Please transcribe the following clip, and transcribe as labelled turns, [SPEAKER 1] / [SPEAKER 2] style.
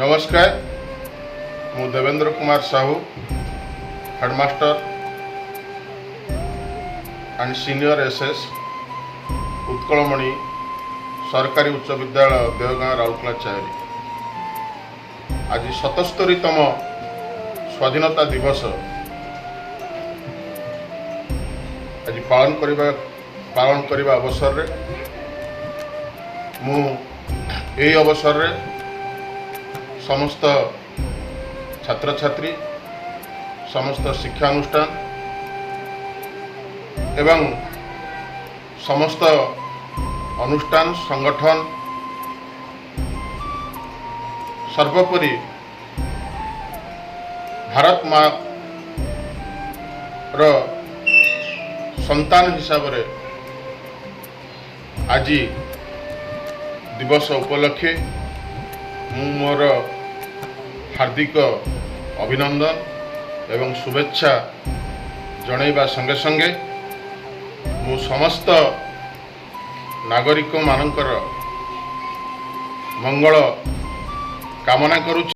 [SPEAKER 1] नमस्कार मु Devendra Kumar Sahu headmaster and senior SS Utkalmani सरकारी उच्च विद्यालय देवगाँ राउरकेला चायरी। आज 77तम स्वाधीनता दिवस आज पालन करने अवसर रे मु यही अवसर रे समस्त छात्र छात्री समस्त शिक्षानुष्ठान एवं समस्त अनुष्ठान संगठन सर्वोपरि भारत माँ रो संतान हिसाब रे आज दिवस उपलक्षे मु मोर हार्दिक अभिनंदन एवं शुभेच्छा जणैबा संगे संगे मु समस्त नागरिक मानकर मंगल कामना करुछि।